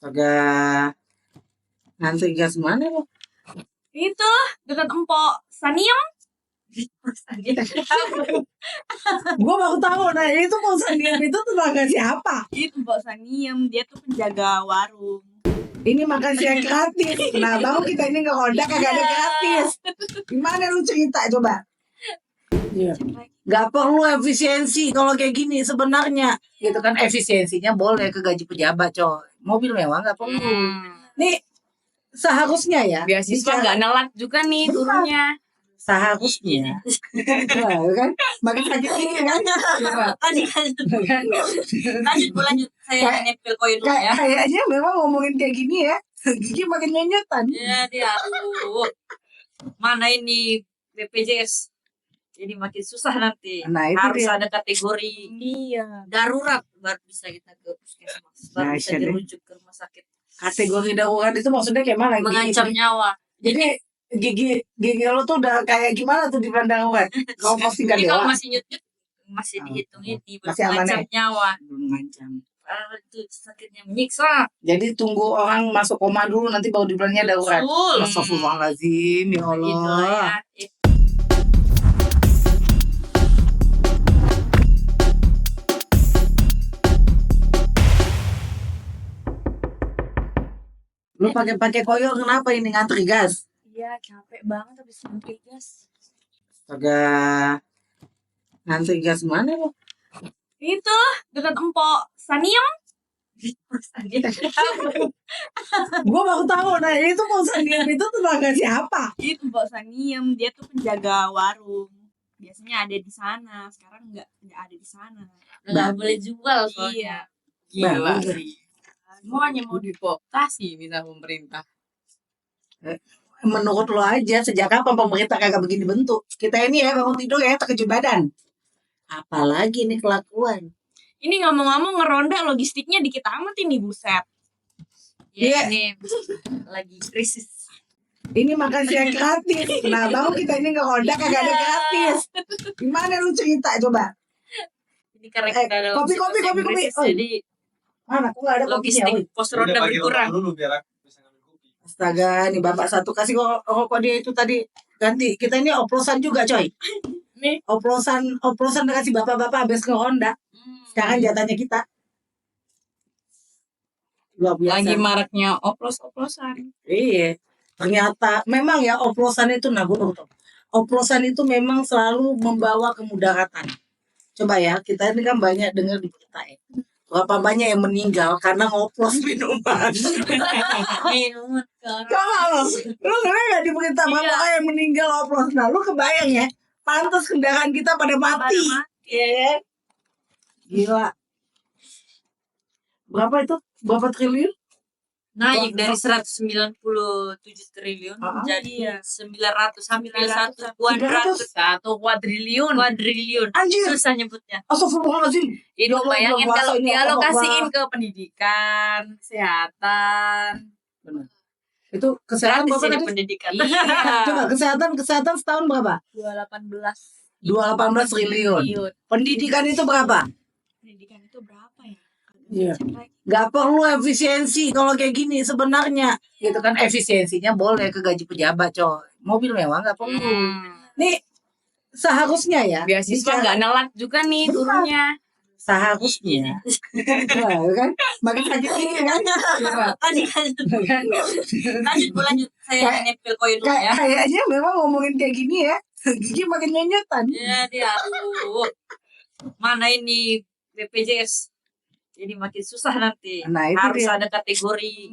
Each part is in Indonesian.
Astaga, ngantri gas mana lo? Itu dekat Empok Saniem. Gua baru tahu, nah itu Pak Saniem itu tetangga siapa? Itu Empok Saniem, dia tuh penjaga warung. Ini makan siang gratis. Nah, baru kita ini nggak Honda kagak ada gratis. Gimana lu cerita coba? Iya. Gak perlu efisiensi kalau kayak gini sebenarnya. Gitu kan efisiensinya boleh ke gaji pejabat coy. Mobil mewah nggak perlu. Nih seharusnya ya. Beasiswa nggak nelat juga nih turunnya. Seharusnya. Nah, kan makin sakit gini kan. Lanjut. Saya nempel koin dulu ya. Kayaknya memang ngomongin kayak gini ya. Gigi makin nyenyetan. Ya dia aduh. Mana ini BPJS? Jadi makin susah nanti. Nah, itu harus dia. ada kategori darurat baru bisa kita ke puskesmas, baru bisa dirujuk ke rumah sakit. Kategori darurat itu maksudnya kayak mana? Mengancam nyawa. Jadi gigi lo tuh udah kayak gimana tuh di darurat? Kalau masih nggak Jadi kalau dewa, masih nyut masih dihitungnya di masih aman mengancam nyawa. mengancam. Itu sakitnya menyiksa. Jadi tunggu orang masuk koma dulu, nanti baru dibilangnya darurat. Astagfirullahaladzim, ya Allah. Gitu lah ya. Lu pakai koyor kenapa ini ngantri gas? Iya, capek banget habis ngantri gas. Astaga, ngantri gas mana lo? Itu dekat Empok Saniem. Gua baru tahu, nah itu Pak Saniem itu tetangga siapa? Itu Empok Saniem, dia tuh penjaga warung. Biasanya ada di sana, sekarang nggak ada di sana. Nggak boleh jual soalnya. Gila. Semuanya mau dipoktasi bisa pemerintah. Menurut lo aja, sejak kapan pemerintah kagak begini bentuk? Kita ini ya bangun tidur ya terkejut badan. Apalagi nih kelakuan. Ini ngomong-ngomong ngeronda logistiknya dikit amat ini, buset. Iya. Ini lagi krisis. Ini makan siang gratis. Nah, baru kita ini nggak Honda kagak ada gratis. Gimana lu cerita coba? Ini karena kopi. Jadi mana aku nggak ada kopinya. Logistik pos ronda berkurang. Astaga, nih bapak satu kasih rokok dia itu tadi ganti. Kita ini oplosan juga coy. Nih oplosan kasih bapak-bapak habis ke Honda. Sekarang jatahnya kita. Luar biasa. Lagi maraknya oplos-oplosan. Iya. Ternyata memang ya oplosan itu oplosan itu memang selalu membawa kemudaratan. Coba ya, kita ini kan banyak dengar di berita ya. Berapa banyak yang meninggal karena ngoplos minuman. Kalau lu nggak di berita berapa yang meninggal oplos. Nah, lu kebayang ya, pantas kendaraan kita pada mati. Iya. Gila. Berapa itu? Berapa triliun? Naik dari 197 triliun jadi 900 hampir 1 kuadriliun. Anjir. Susah nyebutnya. Astagfirullahaladzim. Itu bayangin kalau dialokasiin ke pendidikan, kesehatan. Benar. Itu kesehatan berapa tadi? Pendidikan. Coba kesehatan setahun berapa? 218 triliun. Pendidikan itu berapa? Pendidikan itu berapa ya? Iya. Gak perlu efisiensi kalau kayak gini sebenarnya. Gitu kan efisiensinya boleh ke gaji pejabat coy. Mobil mewah gak perlu. Nih seharusnya ya. Beasiswa nggak nelat juga nih turunnya. Seharusnya. Nah, kan makin sakit gini kan. Lanjut. Saya nempel koin dulu ya. Kayaknya memang ngomongin kayak gini ya. Gigi makin nyenyetan. Ya dia aduh. Mana ini BPJS? Jadi makin susah nanti. Nah, itu harus dia. ada kategori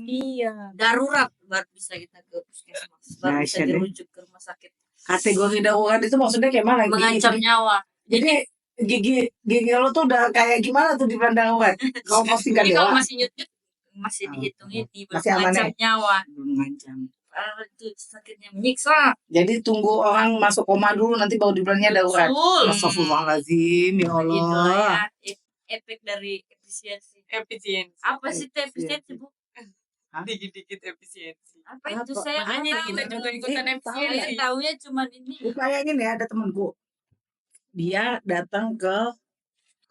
darurat baru bisa kita ke puskesmas, baru bisa dirujuk ke rumah sakit. Kategori darurat itu maksudnya kayak mana? Mengancam nyawa. Jadi gigi lo tuh udah kayak gimana tuh di darurat? Kalau masih nggak dewa. Kalau masih nyut masih dihitungnya di mengancam nyawa. Mengancam. Itu sakitnya menyiksa. Jadi tunggu orang masuk koma dulu, nanti baru dibilangnya darurat. Astagfirullahaladzim, ya Allah. Gitu lah ya. Efek dari efisiensi. Apa sih efisiensi, Bu? Dikit-dikit efisiensi. Apa itu? Saya hanya kita juga ikutan efisiensi. Saya tahunya cuma ini. Bayangin ya, ada temanku. Dia datang ke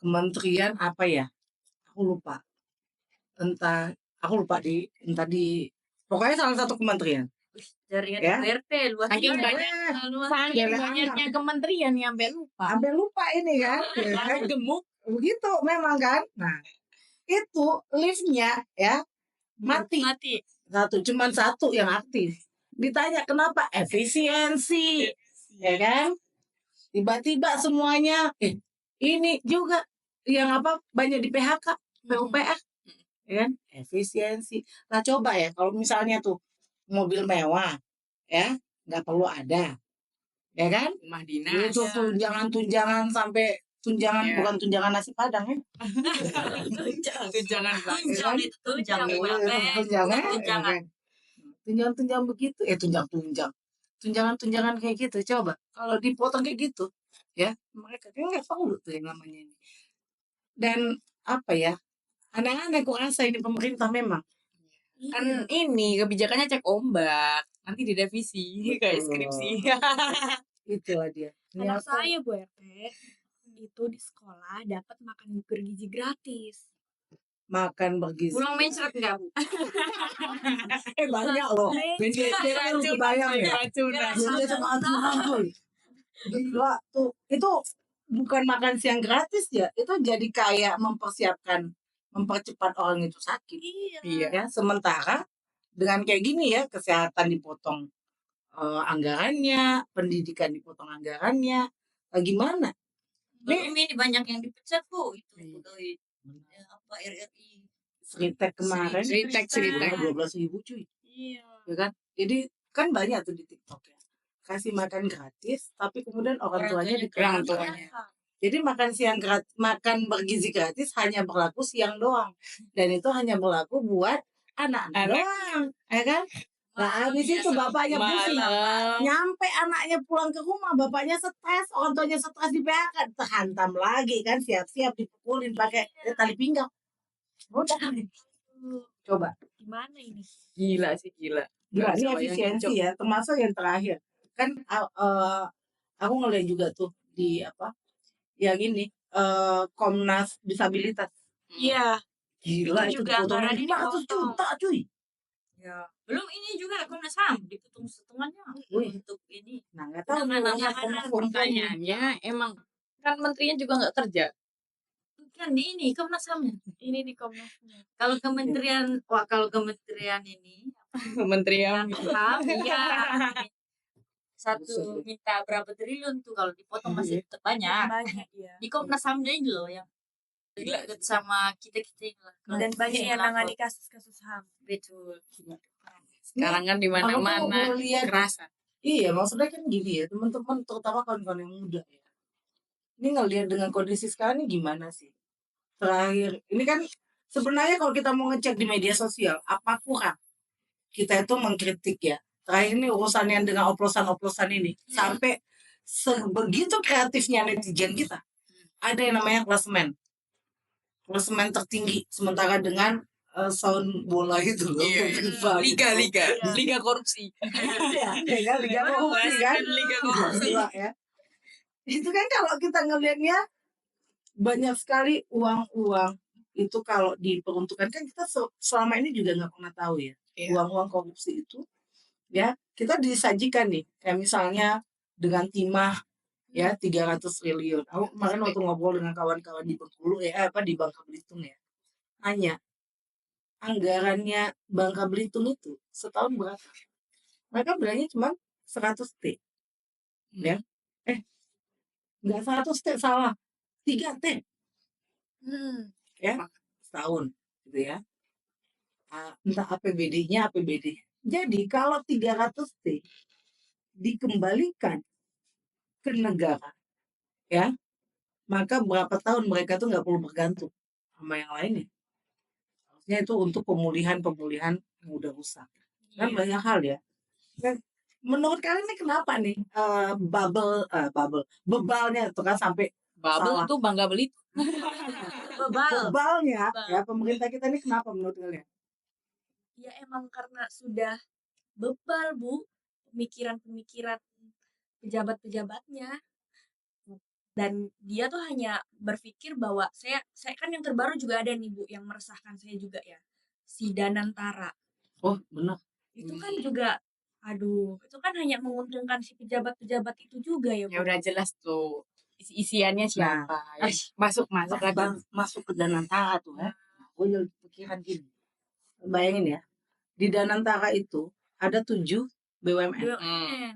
kementerian apa ya? Aku lupa. Entah Aku lupa entah di pokoknya salah satu kementerian. Jaringan Ya. RT luas Saking banget. banyak- Luas. Saking Gila, banyaknya kementerian yang sampai lupa. Sampai lupa ini kan. Ya kan? Gemuk. Begitu memang kan. Nah, itu liftnya ya mati. Cuman satu yang aktif. Ditanya kenapa? Efisiensi. Ya kan? Tiba-tiba semuanya ini juga yang banyak di PHK, PUPR. Ya kan? Efisiensi. Nah, coba ya kalau misalnya tuh mobil mewah ya, nggak perlu ada. Ya kan? Rumah dinas. Itu tunjangan sampai tunjangan Ya. bukan tunjangan nasi padang ya. Tunjangan Tunjang itu tunjang. Tunjangan begitu tunjangan kayak gitu coba kalau dipotong kayak gitu ya mereka kan nggak perlu tuh yang namanya ini dan apa ya aneh-aneh kok rasa ini pemerintah memang Kan ini kebijakannya cek ombak. Nanti direvisi kayak skripsi. itulah dia. Anak Ternyata saya Bu RT itu di sekolah dapat makan bergizi gratis. makan bergizi Pulang mencret nggak Bu? banyak loh BNPT kan lu kebayang ya Racunan. BNPT sama aturan tuh gila tuh itu bukan makan siang gratis ya itu jadi kayak mempercepat orang itu sakit. Iya. Ya sementara dengan kayak gini ya kesehatan dipotong anggarannya pendidikan dipotong anggarannya gimana Belum ini banyak yang dipecat Bu itu pegawai RRI. Sritek kemarin Sritek. 12.000 cuy Iya. ya kan jadi kan banyak tuh di TikTok ya kasih makan gratis tapi kemudian orang tuanya Orang dikeluarkan. tuanya. Jadi makan bergizi gratis hanya berlaku siang doang dan itu hanya berlaku buat anak-anak Anak. doang ya kan nah habis itu bapaknya pusing Malam. nyampe anaknya pulang ke rumah bapaknya stres orang tuanya stres di PHK terhantam lagi kan siap-siap dipukulin pakai tali pinggang udah coba Gimana ini? Gila sih gila. gila Nggak ini bisa bayangin, efisiensi Cok. ya termasuk yang terakhir kan aku ngeliat juga tuh di yang ini Komnas Disabilitas Iya. gila Itu itu juga dipotong anggarannya 500 juta cuy Ya. Belum ini juga Komnas HAM dipotong setengahnya untuk ini. nah nggak tahu nih Penanganan Komnas Pertanyaannya emang kan menterinya juga nggak kerja. Kan di ini Komnas HAM. Ini di Komnas. Kalau kementerian ini Kementerian HAM iya. Satu minta berapa triliun tuh kalau dipotong masih tetap banyak. Di Komnas HAM ini loh yang dekat sama kita ini lah. Dan banyak yang nangani kasus-kasus HAM. Betul. sekarang kan di mana-mana Aku tuh lihat- kerasa. iya maksudnya kan gini ya teman-teman terutama kawan-kawan yang muda ya ini ngelihat dengan kondisi sekarang ini gimana sih terakhir ini kan sebenarnya kalau kita mau ngecek di media sosial apa kurang kita itu mengkritik ya terakhir ini urusan yang dengan oplosan-oplosan ini sampai sebegitu kreatifnya netizen kita ada yang namanya klasemen tertinggi sementara dengan sound bola itu loh Iya. FIFA. Liga korupsi. ya kan liga korupsi kan Liga korupsi. Gila, ya itu kan kalau kita ngelihatnya banyak sekali uang-uang itu kalau diperuntukkan kan kita selama ini juga nggak pernah tahu ya Iya. uang-uang korupsi itu ya kita disajikan nih kayak misalnya dengan timah ya 300 triliun. Aku kemarin waktu ngobrol dengan kawan-kawan di Bengkulu di Bangka Belitung ya hanya anggarannya Bangka Belitung itu setahun berapa mereka bilangnya cuma 100 T ya nggak 100 T salah 3 T ya setahun gitu ya entah APBD-nya APBD jadi kalau 300 T dikembalikan ke negara ya maka berapa tahun mereka tuh nggak perlu bergantung sama yang lainnya harusnya itu untuk pemulihan yang udah rusak kan banyak hal ya kan menurut kalian ini kenapa nih bebalnya tuh kan sampai Bubble salah. tuh Bangga Belitung. bebalnya ya pemerintah kita ini kenapa menurut kalian Ya emang karena sudah bebal Bu pemikiran-pemikiran pejabat-pejabatnya. Dan dia tuh hanya berpikir bahwa saya kan yang terbaru juga ada nih Bu yang meresahkan saya juga ya. si Danantara. Oh, benar. Itu kan juga, aduh, itu kan hanya menguntungkan si pejabat-pejabat itu juga ya, Ya Bu. udah jelas tuh isiannya siapa. Ya. Masuk lagi. Masuk ke Danantara tuh ya. Gue jadi pikiran gini. Bayangin ya, di Danantara itu ada 7 BUMN. BUMN.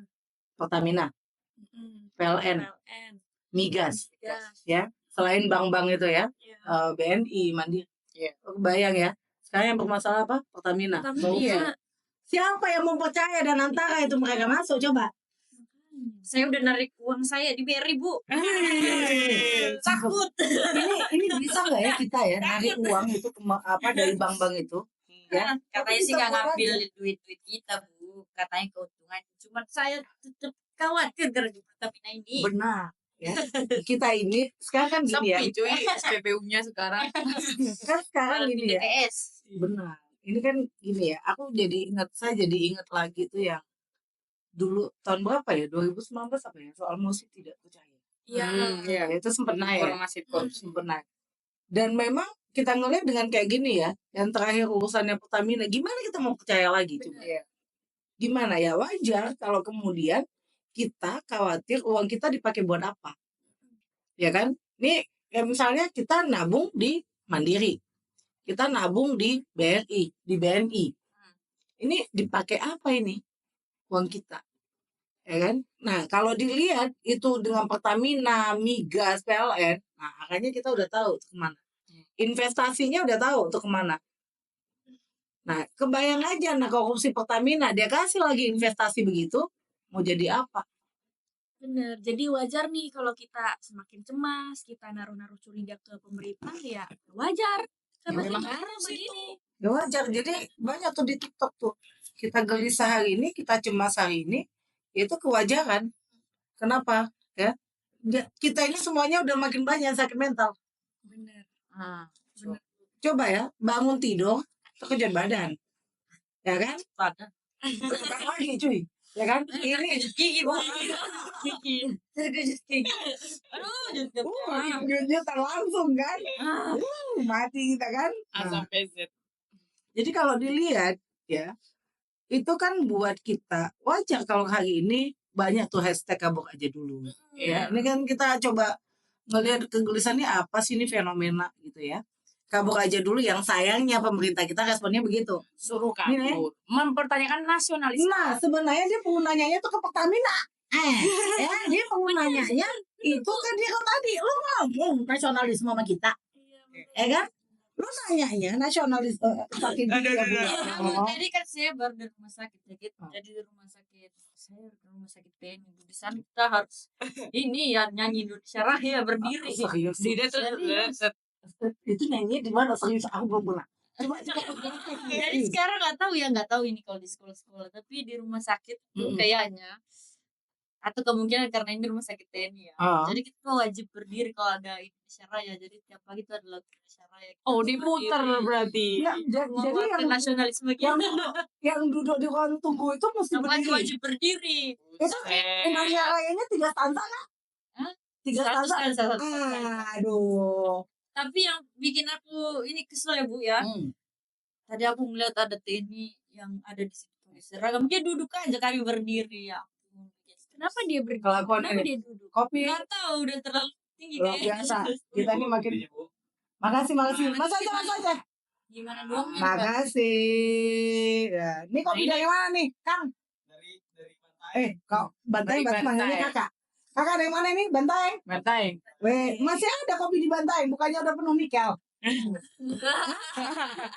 Pertamina, Mm-mm. PLN, PLN. Migas, Gas. ya. Selain bank-bank itu ya, Iya. BNI, Mandiri. Iya. Bayang ya. Sekarang yang bermasalah apa? Pertamina. Pertamina. Iya. Siapa yang mau percaya Danantara itu mereka masuk coba? Saya udah narik uang saya di BRI, Bu. Takut. ini bisa nggak ya kita ya narik uang itu dari bank-bank itu? Ya. Katanya Tapi sih kita nggak buat ngambil aja. duit-duit kita, Bu. Katanya keuntungan. Cuman saya tetap khawatir gara Pertamina ini. Benar. Ya. Kita ini sekarang kan gini ya. Sepi cuy SPBU-nya sekarang. Kan sekarang Kalau di gini ya. BTS. Benar. Ini kan gini ya. Saya jadi ingat lagi tuh yang dulu tahun berapa ya? 2019 apa ya? Soal musik tidak percaya. Iya. Iya. Itu sempat naik ya. Informasi Sempat naik. Dan memang kita ngeliat dengan kayak gini ya, yang terakhir urusannya Pertamina, gimana kita mau percaya lagi coba? Iya. Gimana ya, wajar kalau kemudian kita khawatir uang kita dipakai buat apa, ya kan? Nih ya misalnya kita nabung di Mandiri, kita nabung di BRI, di BNI, ini dipakai apa ini uang kita, ya kan? Nah kalau dilihat itu dengan Pertamina, Migas, PLN, nah akhirnya kita udah tahu kemana. Investasinya udah tahu untuk kemana. Nah, kebayang aja nah korupsi Pertamina, dia kasih lagi investasi begitu, mau jadi apa? Bener. Jadi wajar nih kalau kita semakin cemas, kita naruh-naruh curiga ke pemerintah ya wajar. Karena memang kita harus begini. Ya wajar, jadi banyak tuh di TikTok tuh. Kita gelisah hari ini, kita cemas hari ini, itu kewajaran. Kenapa? Ya, kita ini semuanya udah makin banyak sakit mental. Bener. Coba ya, bangun tidur, terkejut badan. Ya kan? Pada. Bukan lagi cuy. Ya kan? Ini Gigi, Bu. Gigi. Terkejut gigi. Aduh, kejutan langsung kan? Mati kita kan? A Nah, sampai Z. jadi kalau dilihat ya, itu kan buat kita wajar kalau hari ini banyak tuh hashtag kabur aja dulu. Ya, ini kan kita coba ngelihat kegelisahannya apa sih ini fenomena gitu ya. Kabur aja dulu yang sayangnya pemerintah kita responnya begitu. Suruh Ini. kabur. Mempertanyakan nasionalisme. Nah, sebenarnya dia penggunanya tuh ke Pertamina. Ya, dia penggunanya itu kan dia kan tadi lu ngomong nasionalisme sama kita. Ya kan? Lu nanyanya nasionalisme pakai dia Kamu tadi kan saya baru dari rumah sakit ya gitu. Jadi di rumah sakit saya di rumah sakit PMI. Di sana kita harus ini ya nyanyi Indonesia Raya berdiri. Serius. Dia tuh Itu nyanyi di mana serius aku belum pernah. Coba Jadi sekarang nggak tahu ini kalau di sekolah-sekolah, tapi di rumah sakit tuh kayaknya atau kemungkinan karena ini rumah sakit TNI ya. Jadi kita wajib berdiri kalau ada Indonesia Raya. Jadi tiap pagi itu adalah Indonesia Raya. Kita Oh, harus diputar berdiri. berarti. Ya, jadi Menguatkan nasionalisme kita. yang duduk di ruang tunggu itu mesti Namanya berdiri. wajib berdiri. Itu Indonesia Rayanya 3 stanza kan? Hah? 3 stanza. Satu. Aduh. Tapi yang bikin aku ini kesel ya Bu ya. Tadi aku melihat ada TNI yang ada di situ. Seragam dia duduk aja kami berdiri ya. Kenapa dia berdiri? Kelakuan Kenapa ini. dia duduk? Kopi Nggak tahu udah terlalu tinggi luar kayaknya. biasa. Kita ini makin. Makasih. Mas aja. Gimana dong? Makasih. Ya, ini kopi dari mana nih, Kang? Dari Kau Bantaeng Dari berarti manggilnya Bantaeng. kakak. Kakak dari mana nih? Bantaeng. Bantaeng. Masih ada kopi di Bantaeng, bukannya udah penuh nikel.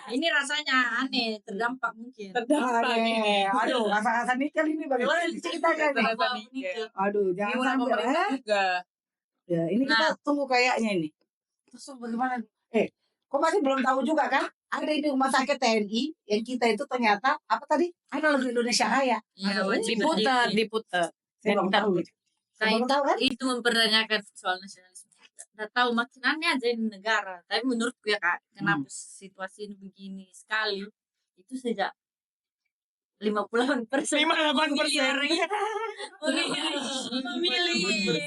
Ini rasanya aneh, terdampak mungkin. Aduh, rasa-rasa nikel ini bagaimana diceritakan nih? Rasa nikel. Aduh, jangan Gimana sampai. pemerintah juga. Ya, ini kita tunggu kayaknya ini. Terus bagaimana? Kok masih belum tahu juga kan? Ada di rumah sakit TNI yang kita itu ternyata apa tadi? Ada lagu Indonesia Raya. Iya, wajib Diputar. Saya belum tahu. Nah, Belum tahu kan? itu mempertanyakan soal nasionalisme. Nggak tahu makin aneh aja ini negara. Tapi menurutku ya Kak, kenapa situasi ini begini sekali? Itu sejak 58% 58%. memilih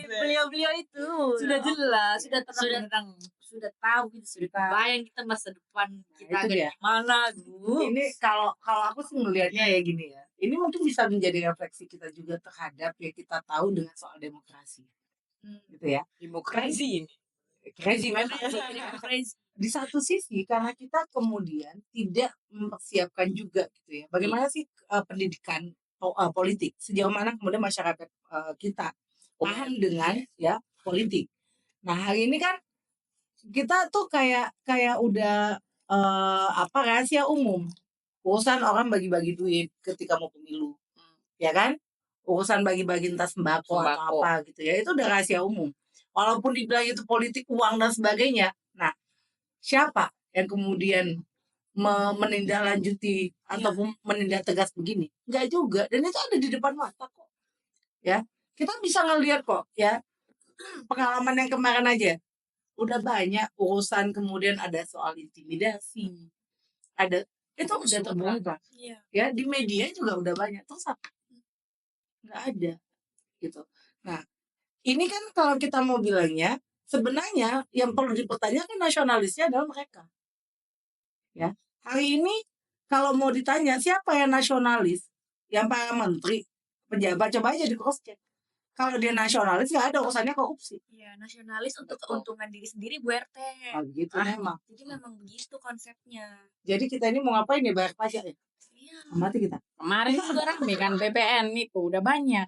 beliau-beliau itu. Sudah jelas, sudah terang. Sudah tahu kita sudah bayang kita masa depan kita itu akan dia. gimana Bu. Ini kalau aku sih melihatnya ya gini ya. Ini mungkin bisa menjadi refleksi kita juga terhadap yang kita tahu dengan soal demokrasi. Gitu ya. Demokrasi ini. Crazy memang. Di satu sisi karena kita kemudian tidak mempersiapkan juga gitu ya. Bagaimana sih pendidikan politik sejauh mana kemudian masyarakat kita paham dengan ya politik. Nah, hari ini kan kita tuh kayak udah rahasia umum. Urusan orang bagi-bagi duit ketika mau pemilu. Ya kan? Urusan bagi-bagi entah sembako atau apa gitu ya. Itu udah rahasia umum. Walaupun dibilang itu politik uang dan sebagainya. Nah, siapa yang kemudian menindaklanjuti ataupun menindak tegas begini? Enggak juga. Dan itu ada di depan mata kok. Ya. Kita bisa ngelihat kok ya. Pengalaman yang kemarin aja. Udah banyak urusan kemudian ada soal intimidasi. Ada itu udah terbongkar. Ya, di media juga udah banyak. Terus apa? Enggak ada gitu. Nah, ini kan kalau kita mau bilangnya sebenarnya yang perlu dipertanyakan nasionalisnya adalah mereka. Ya. Hari ini kalau mau ditanya siapa yang nasionalis, yang para menteri, pejabat, coba aja di cross check. Kalau dia nasionalis nggak ada urusannya korupsi. Iya, nasionalis untuk keuntungan diri sendiri Bu RT. Nah, gitu memang. Jadi memang begitu konsepnya. Jadi kita ini mau ngapain ya, bayar pajak ya? Iya. Mati kita. Kemarin juga rame kan PPN itu udah banyak.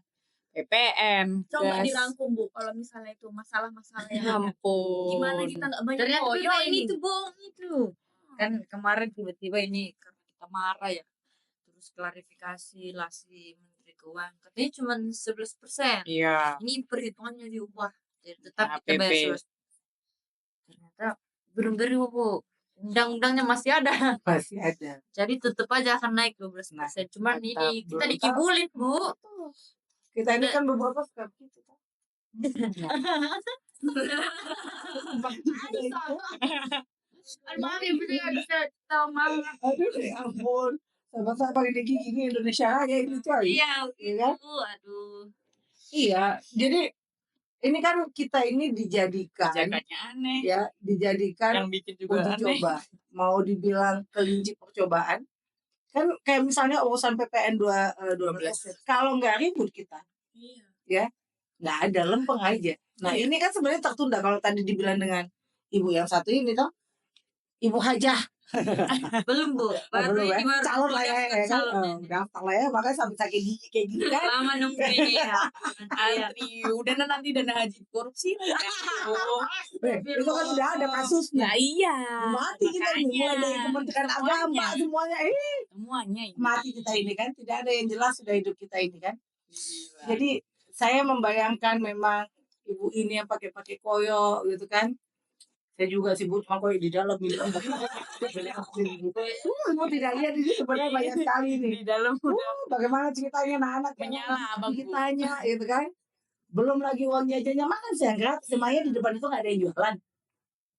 PPN. Coba gas. dirangkum Bu kalau misalnya itu masalah-masalah Ya yang ampun. gimana kita nggak banyak Ternyata koyo memang ini ini. tuh bohong itu. Kan kemarin tiba-tiba ini karena kita marah ya. Terus klarifikasi lah si Menteri Keuangan. Katanya cuma 11%. Iya. Ini perhitungannya diubah. Jadi tetap kita APP. bayar 11%. Ternyata belum berubah Bu. Undang-undangnya masih ada. Masih ada. Jadi tetap aja akan naik 12%. Cuman tetap ini kita belum dikibulin Bu. Kita ini kan beberapa suka gitu. Maaf ya bisa tahu malah. Aduh ya ampun. Sama-sama pakai gigi Indonesia aja ini coy. Iya, Iya kan? aduh. Iya, jadi ini kan kita ini dijadikan Jagatnya aneh. ya, dijadikan Yang bikin juga uji aneh. coba. Mau dibilang kelinci percobaan. Kan kayak misalnya urusan PPN 12. Kalau nggak ribut kita, Iya. ya nggak ada, lempeng aja. Nah ini kan sebenarnya tertunda kalau tadi dibilang dengan ibu yang satu ini toh, Ibu Hajah. Belum Bu. Baru Belum ya? ini baru Calon lah ya, kan? calon. Daftar lah ya, makanya sampai sakit gigi kayak gini kan. Lama nunggu ini ya. Udah nanti dana haji korupsi. Itu kan udah ada kasusnya. Nah iya. Mati kita ini, mulai dari Kementerian Agama semuanya. Semuanya ini. Mati kita ini kan, tidak ada yang jelas sudah hidup kita ini kan. Jadi saya membayangkan memang ibu ini yang pakai koyo gitu kan. Saya juga sibuk sama koyo di dalam gitu. Ibu tidak lihat ini sebenarnya banyak sekali nih. Di dalam Bagaimana ceritanya anak-anak yang menyala abang ditanya gitu kan. Belum lagi uang jajannya makan sih yang gratis. Emangnya di depan itu nggak ada yang jualan,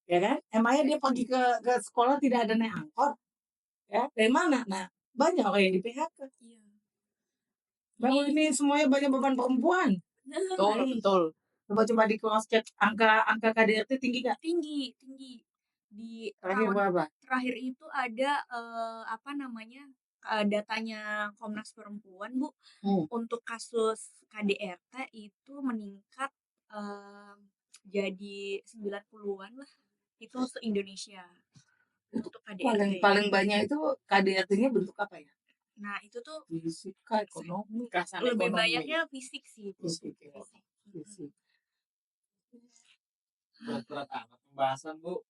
ya kan? Emangnya dia pergi ke sekolah tidak ada naik angkot, ya? Dari mana? Nah, banyak orang yang di PHK. Iya. Baru ini semuanya banyak beban perempuan. betul. Coba di cross check angka KDRT tinggi nggak? Tinggi. Di Terakhir tahun berapa? terakhir itu ada datanya Komnas Perempuan Bu, untuk kasus KDRT itu meningkat jadi 90-an lah, itu se-Indonesia untuk KDRT. Paling banyak itu KDRT-nya bentuk apa ya? Nah itu tuh Fisik, ekonomi, Kerasan lebih ekonomi. banyaknya fisik sih Bu. Fisik. Berat amat pembahasan Bu.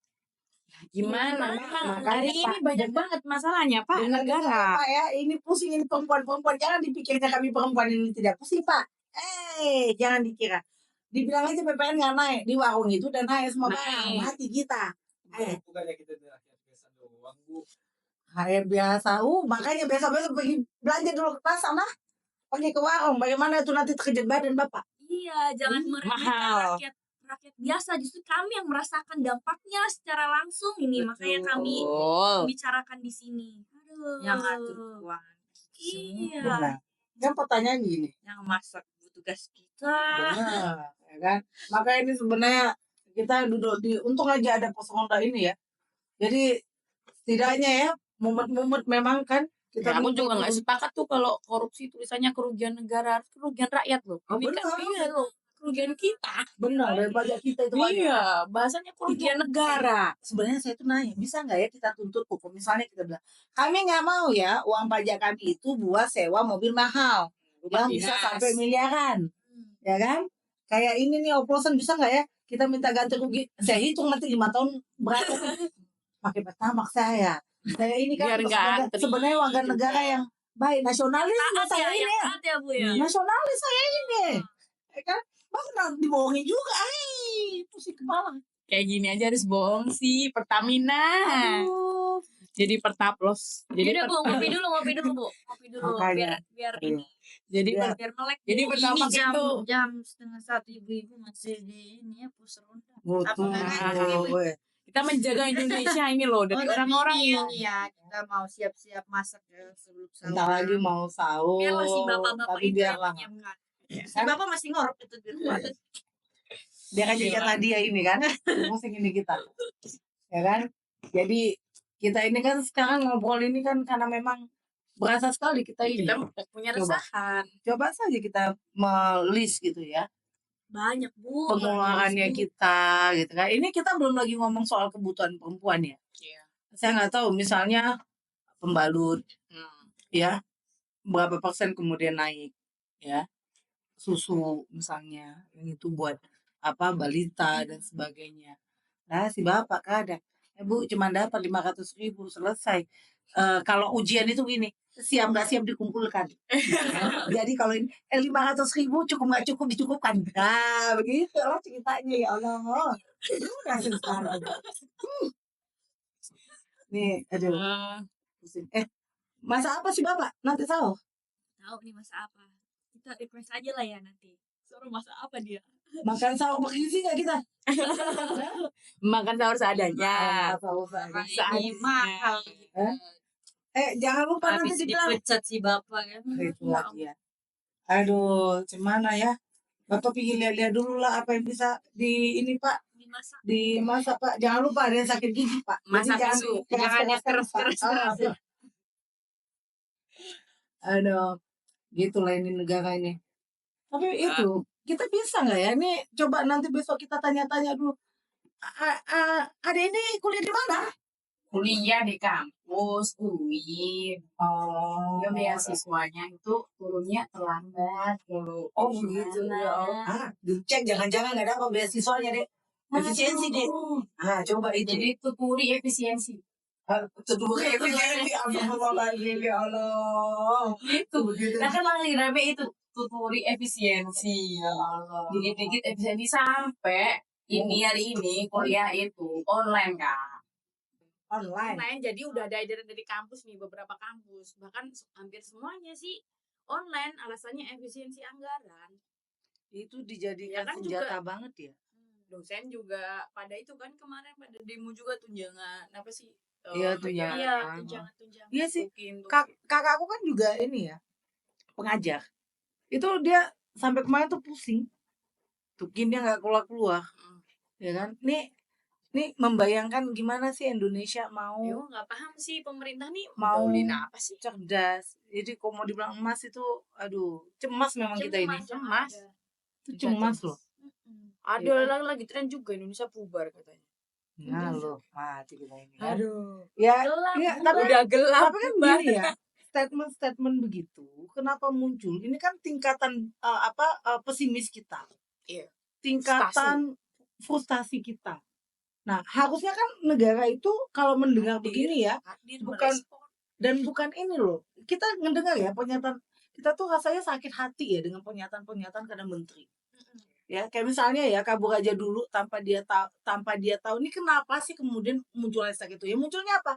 Gimana? Makanya, Hari ini Pak, banyak banget masalahnya Pak. dengan Negara. Pak ya, ini pusingin perempuan-perempuan. Jangan dipikirnya kami perempuan ini tidak pusing Pak. Jangan dikira. Dibilang aja PPN nggak naik, di warung itu dan naik semua barang, mati kita. Bukannya kita rakyat biasa doang Bu. Kayak biasa, makanya besok-besok pergi belanja dulu ke pasar nah. Pergi ke warung, bagaimana itu nanti terkejut badan Bapak? Iya, jangan mahal. meremehkan rakyat biasa, justru kami yang merasakan dampaknya secara langsung ini. Makanya kami membicarakan di sini. Aduh. Yang atur keuangan. Iya. Benar. Kan pertanyaan gini. Yang masak tugas kita. Benar, ya kan? Makanya ini sebenarnya kita duduk di untung aja ada pos ronda ini ya. Jadi setidaknya ya mumet-mumet memang kan Ya, aku juga nggak duduk- sepakat tuh kalau korupsi tulisannya kerugian negara, kerugian rakyat loh. Oh, Ini kan benar. iya loh, kerugian kita. benar dari pajak kita itu banyak. Iya, bahasanya kerugian negara. Sebenarnya saya tuh nanya, bisa nggak ya kita tuntut hukum? Misalnya kita bilang, kami nggak mau ya uang pajak kami itu buat sewa mobil mahal yang bisa dinas. sampai miliaran, ya kan? Kayak ini nih oplosan bisa nggak ya kita minta ganti rugi? Saya hitung nanti 5 tahun berapa? Pakai pertamax saya. Saya ini kan Biar nggak antri. sebenarnya warga negara yang baik, nasionalis Taat saya ya, ini. yang taat ya Bu ya. Nasionalis saya ini, ya kan? Bahkan dibohongin juga, pusing kepala. Kayak gini aja harus bohong sih, Pertamina. Aduh. Jadi Pertaplos. Jadi Udah Bu, ngopi dulu Bu. Ngopi dulu Makanya. biar Iya. ini. jadi Ya. Biar melek. Jadi Bu. pertama ini jam itu jam 1:30 ibu-ibu masih di ini ya pos ronda. Betul. Apa kita menjaga Indonesia ini loh dari orang-orang yang ini ya kita mau siap-siap masak ya sebelum sahur. Bentar lagi mau sahur, Biarlah si bapak-bapak tapi itu yang biarlah menyiapkan. Si bapak masih ngorok itu di rumah. dia kan jadi kata dia ini kan, pusing ini kita, ya kan? Jadi kita ini kan sekarang ngobrol ini kan karena memang berasa sekali kita ini. kita punya Coba. resahan. Coba saja kita melis gitu ya, Banyak Bu. pengeluarannya kita gitu kan. Ini kita belum lagi ngomong soal kebutuhan perempuan ya. Iya. Saya nggak tahu misalnya pembalut ya berapa persen kemudian naik ya, susu misalnya yang itu buat apa balita dan sebagainya. Nah si bapak kadang, Bu cuma dapat 500.000 selesai. Kalau ujian itu gini, siap nggak siap dikumpulkan. Jadi kalau ini 500.000 cukup nggak cukup dicukupkan. Nah begitu lah ceritanya ya Allah. Kasih sekarang. Nih, aduh. Pusing. Masa apa sih bapak? Nanti sahur. Tahu nih masa apa? Kita request aja lah ya nanti. Suruh masa apa dia? Makan sahur bergizi nggak kita? Makan sahur seadanya. Sahur seadanya. Ini mahal. Jangan lupa nanti Habis dibilang. dipecat si bapak kan. Itu lagi ya. Aduh, gimana ya? Bapak pikir lihat-lihat dulu lah apa yang bisa di ini Pak, Dimasak. dimasak Pak. Jangan lupa ada yang sakit gigi Pak. Jadi Masak jangan susu. Jangan yang keras-keras, Pak. keras-keras. Aduh, gitulah ini negara ini. Tapi itu kita bisa nggak ya? Ini coba nanti besok kita tanya-tanya dulu. Ada ini kuliah di mana? Kuliah di kampus UIN. Oh, Ya beasiswanya itu turunnya terlambat kalau Oh gitu ya. Dicek jangan-jangan nggak dapat beasiswanya deh. Efisiensi deh. Coba itu. Jadi tuturi efisiensi. Seduh efisiensi apa ya Allah. Itu Begitu. nah kan lagi rame itu tuturi efisiensi. Ya Allah. Dikit-dikit efisiensi sampai ini hari ini kuliah itu online kan. Online. Online, jadi udah ada edaran dari kampus nih, beberapa kampus. Bahkan hampir semuanya sih online, alasannya efisiensi anggaran. Itu dijadikan Ya kan senjata banget ya. Dosen juga pada itu kan kemarin pada demo juga tunjangan apa sih? Iya, tunjangan. Iya, tunjangan-tunjangan. Iya sih. Mungkin tuh. Kakakku kan juga ini ya, pengajar. Itu dia sampai kemarin tuh pusing. Tukin dia nggak keluar-keluar. Ya kan? Nih membayangkan gimana sih Indonesia mau Yo nggak paham sih pemerintah nih Mau ngedaulin apa sih? cerdas. Jadi kalau mau dibilang emas itu, aduh, cemas memang kita ini. Cemas. ada. Itu cemas loh. Ada lagi tren juga Indonesia bubar katanya. Nah loh, mati kita ini. Aduh. Ya, Gelap, iya, bubar. Udah gelap. tapi kan begini ya, statement-statement begitu, kenapa muncul? Ini kan tingkatan pesimis kita. Iya. Tingkatan frustasi kita. Nah, harusnya kan negara itu kalau mendengar begini ya, Hadir Bukan- merespon. dan bukan ini loh. Kita mendengar ya pernyataan, kita tuh rasanya sakit hati ya dengan pernyataan-pernyataan karena menteri. Ya, kayak misalnya ya kabur aja dulu tanpa dia tahu ini kenapa sih kemudian muncul hashtag itu. Ya munculnya apa?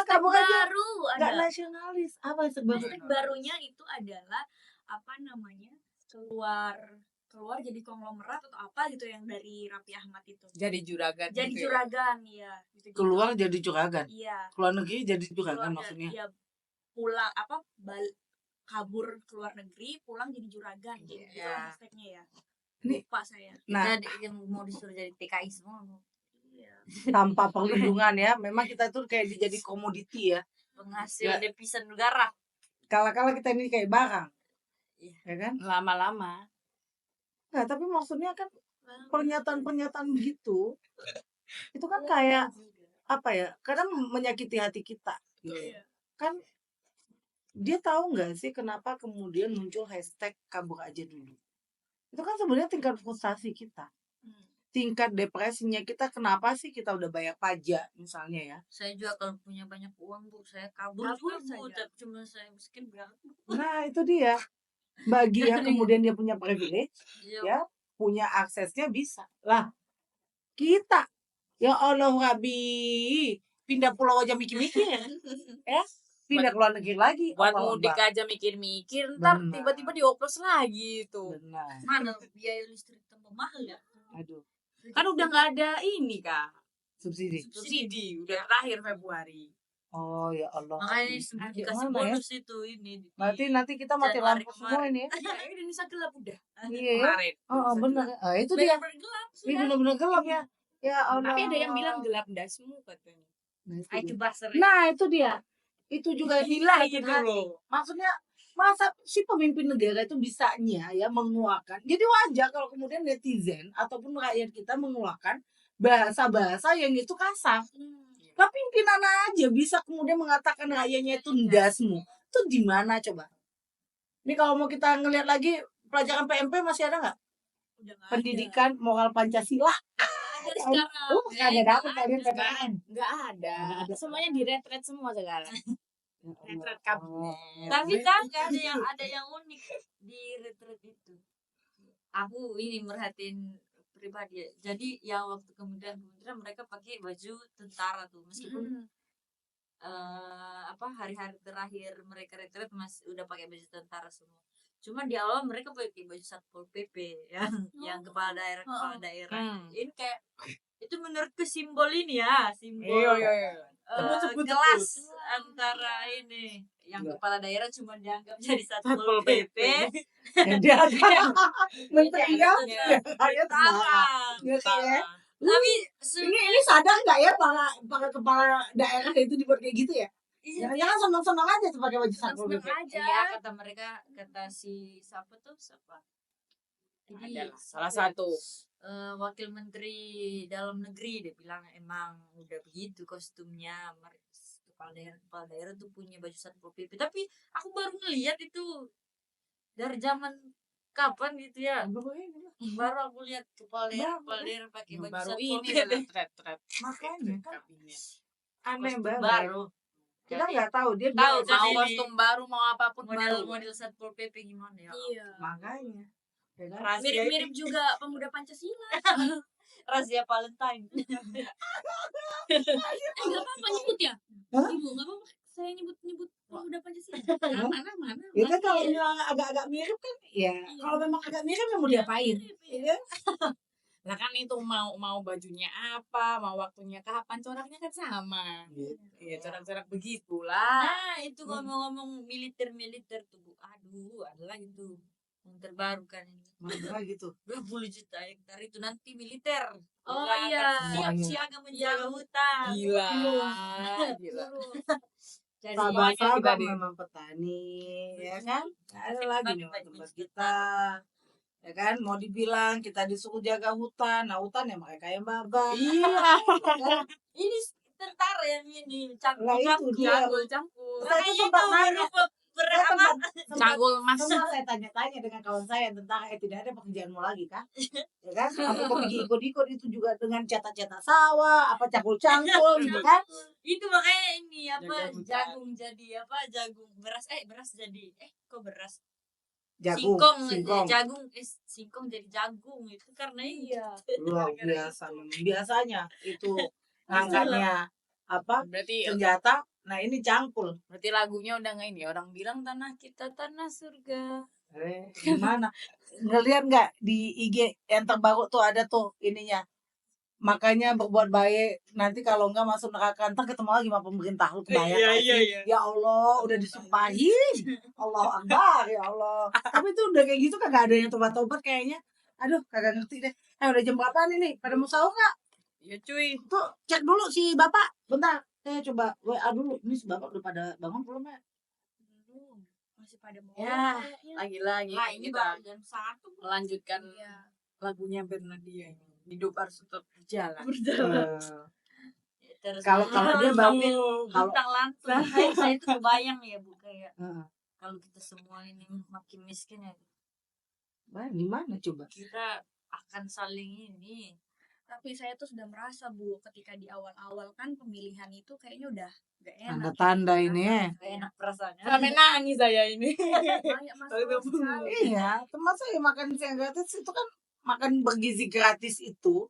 Kabur aja. Baru Nggak ada. nasionalis. Apa hashtag baru? Hashtag barunya itu adalah apa namanya? keluar jadi konglomerat atau apa gitu yang dari Raffi Ahmad itu. Jadi juragan. Jadi gitu ya. juragan ya. Gitu. Keluar jadi juragan. Iya. Keluar negeri jadi juragan Keluar maksudnya. ya, pulang kabur ke luar negeri, pulang jadi juragan gitu. Itu Iya. hashtagnya ya. Ini- Lupa saya. Nah, Yang mau disuruh jadi TKI semua. tanpa perlindungan ya, memang kita tuh kayak jadi komoditi ya. Penghasil devisa negara. Kala-kala kita ini kayak barang. Iya. Ya kan? Lama-lama. Nah, tapi maksudnya kan pernyataan-pernyataan begitu itu kan kayak apa ya? Kadang menyakiti hati kita. Iya. Kan dia tahu nggak sih kenapa kemudian muncul hashtag kabur aja dulu? Itu kan sebenarnya tingkat frustasi kita. Tingkat depresinya kita, kenapa sih kita udah bayar pajak misalnya ya. Saya juga kalau punya banyak uang, Bu, saya kabur Kabur juga, Bu, saja. tapi cuma saya miskin banget. Nah, itu dia. Bagi yang kemudian dia punya privilege, Iya, ya, punya aksesnya bisa. Lah, kita, ya Allah Rabbi, pindah pulau aja mikir-mikir. Ya, pindah ke luar negeri lagi. Buat Allah mudik Akbar. aja mikir-mikir, ntar Benar. tiba-tiba dioplos lagi tuh. Benar. mana biaya listrik tambah mahal ya? Aduh, Kan udah nggak ada ini Kak, subsidi. subsidi udah terakhir Februari. Oh ya Allah. Makanya Gimana dikasih ya? bonus itu ini. Berarti nanti kita mati Januari lampu semua ini ya. Iya, Indonesia gelap udah Iya ya. kemarin. Oh, benar. Ah, itu dia. Bener-bener gelap Ini sudah. benar-benar gelap ya. Ya Allah. Tapi ada yang bilang gelap dasmu katanya. Nah, itu Itu dia. buzzer. Nah, itu dia. Itu juga Gila sakit gitu hati. loh. Maksudnya masa si pemimpin negara itu bisanya ya mengeluarkan. Jadi wajar kalau kemudian netizen ataupun rakyat kita mengeluarkan bahasa-bahasa yang itu kasar. Tapi pimpinan aja bisa kemudian mengatakan rakyatnya itu ndasmu. Itu di mana coba? Ini kalau mau kita ngelihat lagi pelajaran PMP masih ada nggak? Udah nggak Pendidikan moral Pancasila. ada sekarang. Kagak dapet kalian Sekarang PPN. nggak ada. Semuanya di retret semua sekarang. Retret kabinet. Tapi kan ada yang unik di retret itu. Aku ini merhatiin pribadi. Jadi yang waktu kemudian mereka pakai baju tentara tuh, meskipun hari-hari terakhir mereka retret masih udah pakai baju tentara semua. Cuma di awal mereka pakai baju Satpol PP yang kepala daerah. Ini kayak itu menurutku simbol ini ya, simbol Iya. kelas antara ini yang kepala daerah cuma dianggap jadi Satpol PP. Dia ada menterinya. Kayak Tangan. Tapi Ini sadar nggak ya para kepala daerah itu dibuat kayak gitu ya? iya, Jangan senang-senang aja tuh pakai baju Satpol PP. Seneng aja. iya, kata mereka, kata siapa? Jadi Adalah salah satu. wakil menteri dalam negeri dia bilang emang udah begitu kostumnya. Kepala daerah tuh punya baju Satpol PP. Tapi aku baru ngeliat itu dari zaman kapan gitu ya. Baru aku lihat kepala daerah pakai baju Baru Satpol ini PP. retret Makanya kan kabinet. aneh Kostum banget. baru. Kita nggak tahu dia Tahu bilang kan Mau ini kostum baru mau apapun baru. model Satpol PP gimana ya? Iya. makanya. Ya kan? Rahasia Mirip-mirip juga pemuda Pancasila. rahasia Valentine. Enggak apa-apa nyebut ya? Hah? Ibu, enggak apa-apa. Saya nyebut pemuda Pancasila. Mana? Ya kan kalau bilang agak-agak mirip kan, ya kalau memang agak mirip ya mau diapain? Ya. Lah kan itu mau bajunya apa, mau waktunya kapan, coraknya kan sama. Iya, corak-corak begitulah. Nah, itu ngomong-ngomong militer tuh, Bu. Aduh, ada lagi tuh yang terbaru kan ini. Mana gitu. 20 juta hektar itu nanti militer. Oh, Udah iya. akan siap-siaga menjaga hutan. Gila. Jadi Sabar-sabar kita memang petani, ya kan? Ada lagi nih Baik-baik tempat sekitar. kita. Ya kan, mau dibilang kita disuruh jaga hutan, nah hutan ya mereka yang babak. Iya. ini tentara yang ini Lah itu dia. Campur. Saya tuh sempat nanya, saya sempat Cangkul mas. sempat saya tanya-tanya dengan kawan saya tentang tidak ada pekerjaanmu lagi kan? Ya kan? Apa kau pergi ikut-ikut itu juga dengan cetak-cetak sawah, apa cangkul-cangkul gitu kan? itu makanya ini apa Jaga hutan. jagung jadi apa jagung beras jadi kok beras Jagung, singkong jagung singkong jadi jagung itu karena ini luar biasa memang. Biasanya itu ngangkatnya apa Berarti senjata, nah ini cangkul. berarti lagunya udah nggak ini. Orang bilang tanah kita tanah surga. Gimana? Ngeliat nggak di IG yang terbaru tuh ada tuh ininya makanya berbuat baik, nanti kalau enggak masuk neraka, ntar ketemu lagi sama pemerintah, lu kebayang Iya, gak iya, sih? iya. Ya Allah, udah disumpahin, Allahu Akbar, ya Allah. Tapi itu udah kayak gitu kagak ada yang tobat-tobat kayaknya. Aduh, kagak ngerti deh. Udah jam berapa nih? Pada mau sahur nggak? Ya cuy. Tuh, cek dulu si bapak. Bentar, saya coba WA dulu. Ini si bapak udah pada bangun belum ya? Belum. Masih pada mau Ya, kayaknya. lagi-lagi Nah, ini kita baru jam 1. melanjutkan Iya. lagunya Bernadia ini. Hidup harus tetap berjalan. Terus Kalau dia bangun, kalau luntang lantung. Saya tuh kebayang ya Bu kayak Heeh. kalau kita semua ini makin miskin ya, Wah, gimana coba? kita akan saling ini. Tapi saya tuh sudah merasa Bu, ketika di awal-awal kan pemilihan itu kayaknya udah gak enak. Tanda-tanda ini ya. Gak enak perasaannya. Sampai nangis saya ini. Banyak masalah sekali. Iya, termasuk ya makan siang gratis itu kan, makan bergizi gratis itu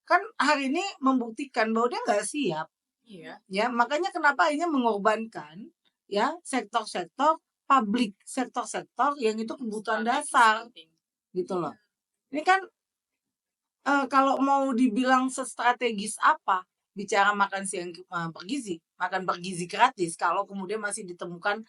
kan hari ini membuktikan bahwa dia nggak siap. Iya. Ya, makanya kenapa akhirnya mengorbankan ya sektor-sektor publik, sektor-sektor yang itu kebutuhan dasar gitu loh. Ini kan kalau mau dibilang sestrategis apa bicara makan siang bergizi, makan bergizi gratis kalau kemudian masih ditemukan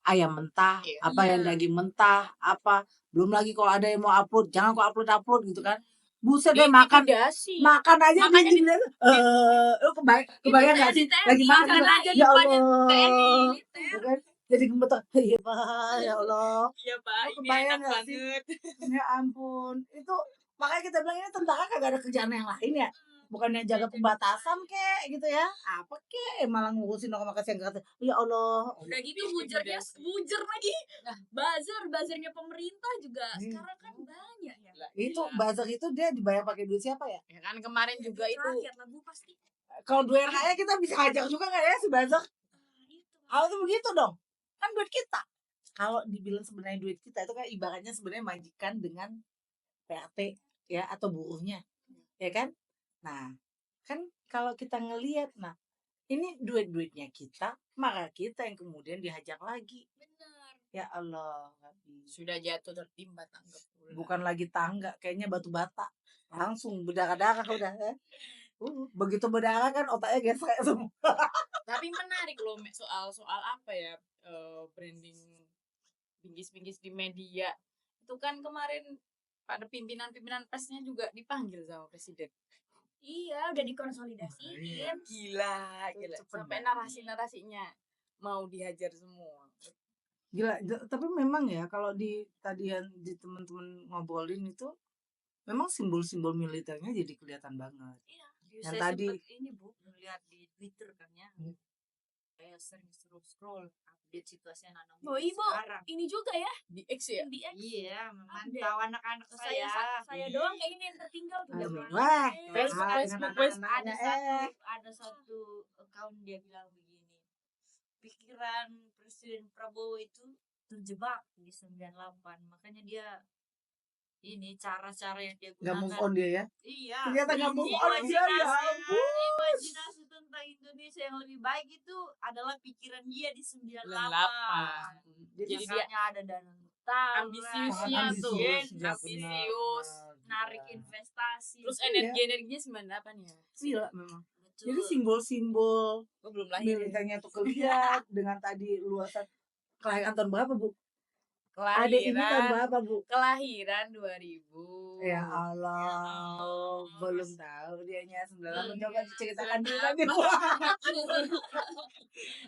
ayam mentah, Iya. apa yang daging mentah, apa belum lagi kalau ada yang mau upload, jangan kok upload gitu kan. Buset deh makan Intimidasi. makan aja Makanya di lu kebayang nggak sih lagi makan aja ya depannya Allah, TNI. ya kan? Jadi gemeter, iya Pak, ya Allah, Iya Pak, Lu ini kebayang enak nggak sih? banget. ya ampun, itu makanya kita bilang ini tentara kagak ada kerjaan yang lain ya, bukannya jaga pembatasan kek gitu ya, apa kek malah ngurusin orang makan siang gratis, ya Allah. Udah gitu bujur lagi. Bazarnya pemerintah juga sekarang kan banyak ya. Itu buzzer itu dia dibayar pakai duit siapa ya? Ya kan kemarin juga itu Rakyat lah Bu pasti. Kalau duit rakyat kita bisa hajar juga nggak ya si buzzer? Kalau tuh begitu dong, kan duit kita. Kalau dibilang sebenarnya duit kita itu kan ibaratnya sebenarnya majikan dengan PAT ya atau buruhnya, ya kan? Nah, kan kalau kita ngelihat, nah ini duitnya kita, maka kita yang kemudian dihajar lagi. Benar. Ya Allah, sudah jatuh tertimpa tangga pula. bukan lagi tangga, kayaknya batu bata, langsung berdarah-darah udah. Ya. Begitu berdarah kan otaknya gesek semua. Tapi menarik loh soal apa ya, branding pinggis-pinggis di media itu kan kemarin pada pimpinan pesnya juga dipanggil sama presiden. Iya, udah dikonsolidasiin. Gila sampai narasinya mau dihajar semua. Gila, tapi memang ya kalau di teman-teman ngobrolin itu memang simbol-simbol militernya jadi kelihatan banget. Iya. Yang Saya tadi- sempet ini Bu melihat di Twitter kan ya. Saya sering scroll update situasi anak-anak Oh, muda Ibu, sekarang. ini juga ya Di X ya. di X. Iya, memantau anak-anak Saya saya. doang kayaknya yang tertinggal tuh. Aduh, zaman. wah, Facebook, dengan Facebook. anak-anaknya, Ada satu account dia bilang begini. Pikiran Presiden Prabowo itu terjebak di 98. Makanya dia ini cara-cara yang dia nggak move gunakan. on dia ya. Iya. Ternyata nggak move on dia, ya ampun. Imajinasi tentang Indonesia yang lebih baik itu adalah pikiran dia di 98. Jadi dia Makanya ada dana utang, ambisiusnya Sangat tuh, ambisius, ya, ambisius, benar. narik investasi. terus Iya. energinya 98 ya. Gila memang. Betul. Jadi simbol-simbol Gue belum lahir. militernya tuh kelihatan dengan tadi luasan kelahiran tahun berapa Bu? Adik ini tahun berapa Bu? Kelahiran 2000. Ya Allah, belum tahu dianya 98. Coba diceritakan dulu lagi.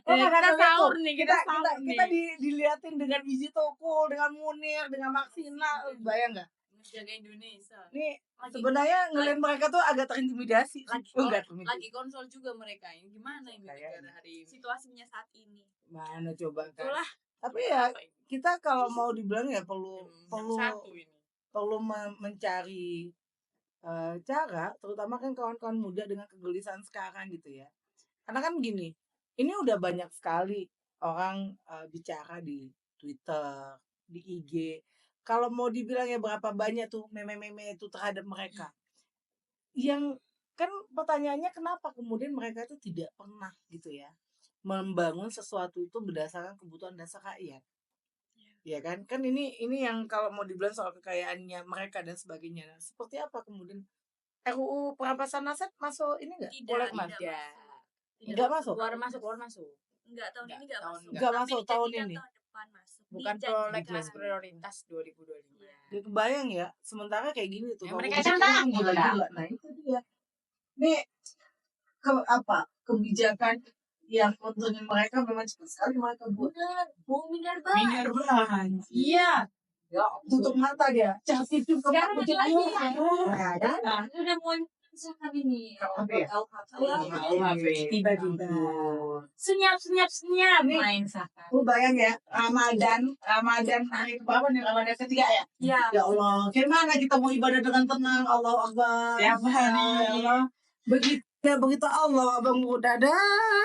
Kita sahur nih, kita kita diliatin dengan biji tokul, dengan Munir, dengan Maksina, bayang nggak? menjaga Indonesia. Nih sebenarnya ngeliat mereka tuh agak terintimidasi. Enggak Lagi konsol juga mereka ini. Gimana ini Kayaknya. negara hari ini? Situasinya saat ini. Mana coba kan? Itulah Tapi ya apa ini? kita kalau mau dibilang ya perlu Satu ini. mencari cara, terutama kan kawan-kawan muda dengan kegelisahan sekarang gitu ya. Karena kan gini, ini udah banyak sekali orang bicara di Twitter, di IG. Kalau mau dibilang ya berapa banyak tuh meme-meme itu terhadap mereka. Yang kan pertanyaannya kenapa kemudian mereka itu tidak pernah gitu ya membangun sesuatu itu berdasarkan kebutuhan dasar rakyat. Ya kan? Kan ini yang kalau mau dibilang soal kekayaannya mereka dan sebagainya. Nah, seperti apa kemudian RUU perampasan aset masuk ini enggak? Tidak, Prolegnas? tidak. Enggak masuk. Keluar masuk. Enggak, tahun ini enggak masuk. Enggak Tapi masuk tahun dijanjikan ini. tahun depan masuk. Bukan Dijanjikan. prolegnas prioritas 2025. Ya, kebayang ya, sementara kayak gini tuh. Ya, kalau mereka kebijakan kan tahu, gila-gila. Nah itu dia. Nih kebijakan yang untungin mereka memang cepat sekali mereka buat. Minerba. Iya. Ya, tutup mata dia. Cantik itu Sekarang kucing lagi. ayam. Nah, kan? Udah mau misalkan ini Tiba-tiba. senyap main sakan. Lu bayang ya, Ramadan hari keberapa nih? Ramadan ketiga ya? Ya. Ya Allah, gimana kita mau ibadah dengan tenang? Allahu Akbar. Tiap hari. Ya Allah. Begitu Allah abang udah ada,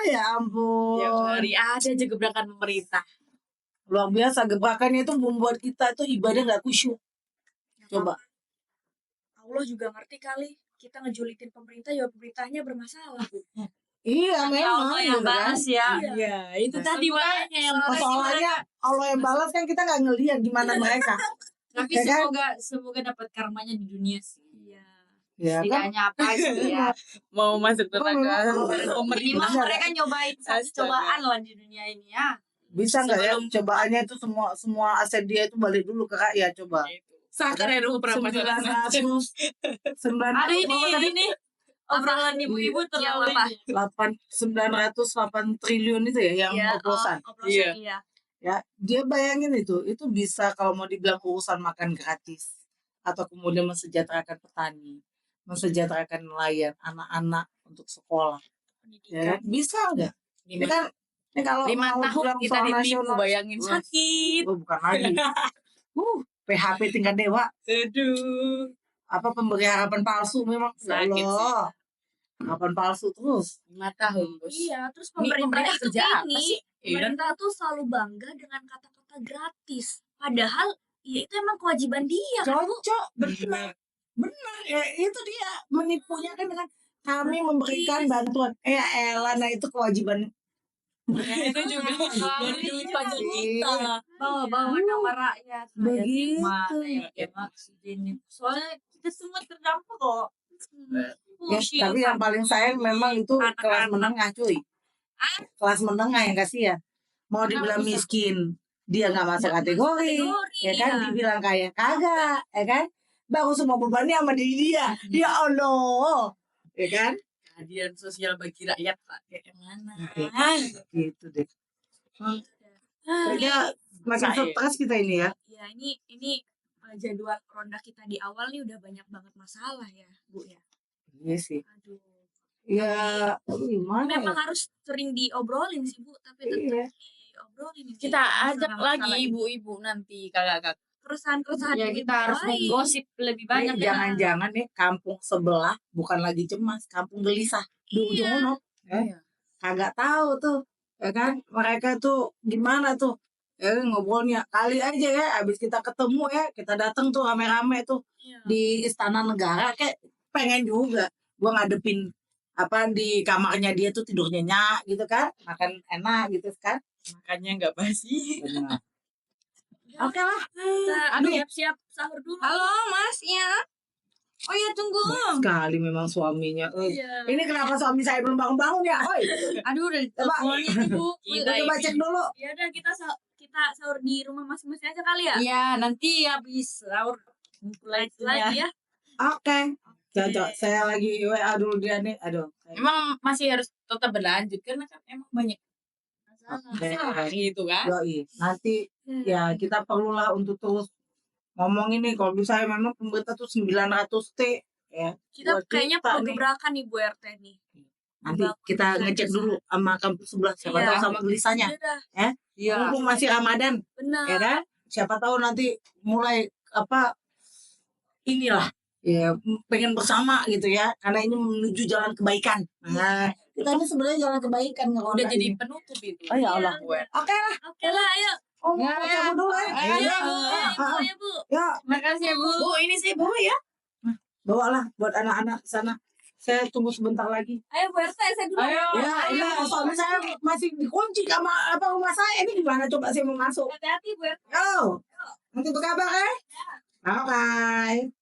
ya ampun. Tiap hari ada aja gebrakan pemerintah. Luar biasa, gebrakannya itu membuat kita itu ibadah nggak khusyuk. Coba. Allah juga ngerti kali. Kita ngejulitin pemerintah, ya pemerintahnya bermasalah. Iya memang. Allah yang gitu kan. balas ya. Iya, itu tadi makanya yang Soalnya Allah yang balas kan kita nggak ngelihat gimana mereka. Tapi Ya kan? semoga dapat karmanya di dunia sih. Iya. Ya kan? Setidaknya apa gitu ya. mau masuk neraka Oh, pemerintah. Minimal mereka nyobain satu Astaga. cobaan loh di dunia ini ya. Bisa nggak ya cobaannya itu semua aset dia itu balik dulu ke rakyat coba. Sahkan RUU perampasan aset. 900 Ada ini obrolan ibu-ibu terlalu ini. 908 triliun itu ya yang Iya, oplosan. Iya. Iya. Ya, dia bayangin itu bisa kalau mau dibilang urusan makan gratis atau kemudian mensejahterakan petani, mensejahterakan nelayan, anak-anak untuk sekolah. Ya, kan? Bisa nggak? Ini kan ini kalau 5 mau tahun bilang kita soal ditipu, nasional, bayangin sakit. oh, bukan lagi. PHP tingkat dewa. Aduh. Apa pemberi harapan palsu memang ya Sakit sih. Allah. Harapan palsu terus. 5 tahun, Bos. Iya, terus Ini pemerintah itu kerja apa ini, sih? Iya. pemerintah tuh selalu bangga dengan kata-kata gratis. Padahal ya itu emang kewajiban dia kan, Bu? Cocok, benar. Benar, ya itu dia menipunya kan dengan kami memberikan bantuan. Ya elah, nah itu kewajiban. Itu juga dari duit pajak kita. Bawa nama rakyat. Begitu. Soalnya kita semua terdampak kok. Ya, tapi yang paling sayang memang itu kelas menengah cuy. Kelas menengah yang kasihan. Mau dibilang miskin, dia nggak masuk kategori. Ya kan, dibilang kaya kagak, ya kan? Baru semua bebannya sama diri dia. Ya Allah, ya kan? Keadilan sosial bagi rakyat Pak. Kayak mana? Gitu deh. Kayaknya makin Saya. stres kita ini ya. Ya ini jadwal ronda kita di awal nih udah banyak banget masalah ya, Bu ya. Iya sih. Aduh. Ya, gimana Memang ya? harus sering diobrolin sih, Bu, tapi tetap Iya. diobrolin. Kita ajak Masalah-masalah lagi ini. ibu-ibu nanti kakak-kakak. Keresahan-keresahan Ya ibu kita harus lain. menggosip lebih banyak Nih, jangan-jangan nih kampung sebelah bukan lagi cemas, kampung gelisah. Di ujung ono. Iya. Kagak tahu tuh. Ya kan? Mereka tuh gimana tuh? Ya ngobrolnya kali aja ya abis kita ketemu ya, kita datang tuh rame-rame tuh Iya. di Istana Negara kayak pengen juga gua ngadepin apa di kamarnya dia tuh tidur nyenyak gitu kan, makan enak gitu kan. Makanya nggak basi. Benar. Oke lah. Kita siap-siap sahur dulu. Halo Mas, ya. Oh ya tunggu. Baik sekali memang suaminya. Iya. Ini kenapa suami saya belum bangun-bangun ya? Oi, Aduh udah Coba. teleponnya nih Bu. Kita coba ini. cek dulu. Ya udah kita sahur di rumah masing-masing aja kali ya. Iya nanti habis sahur ngumpul Lagi ya. Oke. Cocok. Saya lagi WA dulu dia nih. Aduh. Emang masih harus tetap berlanjut karena kan emang banyak Oke. masalah gitu kan. Yoi. Nanti ya kita perlulah untuk terus ngomong ini kalau bisa memang pemerintah tuh 900 T ya. Kita buat kayaknya kita perlu nih. gebrakan nih Bu RT nih. Nanti kita ngecek dulu sama kampus sebelah siapa Iya. tahu sama gelisahnya. Udah, Iya. Mumpung masih Ramadan, benar. ya kan? Siapa tahu nanti mulai apa inilah ya pengen bersama gitu ya karena ini menuju jalan kebaikan. Nah, kita ini sebenarnya jalan kebaikan Udah ngeronda jadi ini. penutup itu. Oh ya Allah. Gue. Oke lah. Oke lah, ayo. Oh, Ya, mau ya. cabut dulu ya. Ayo, Ya, Bu. Ya, Bu. ya, Makasih ya Bu. Bu ini sih Bu ya. bawalah buat anak-anak di sana. Saya tunggu sebentar lagi. Ayo Bu RT, saya dulu. Ayo. Ya, ini suami saya masih dikunci sama apa rumah saya ini gimana coba saya mau masuk. Hati-hati Bu RT. Yo, nanti berkabar ya. Bye bye.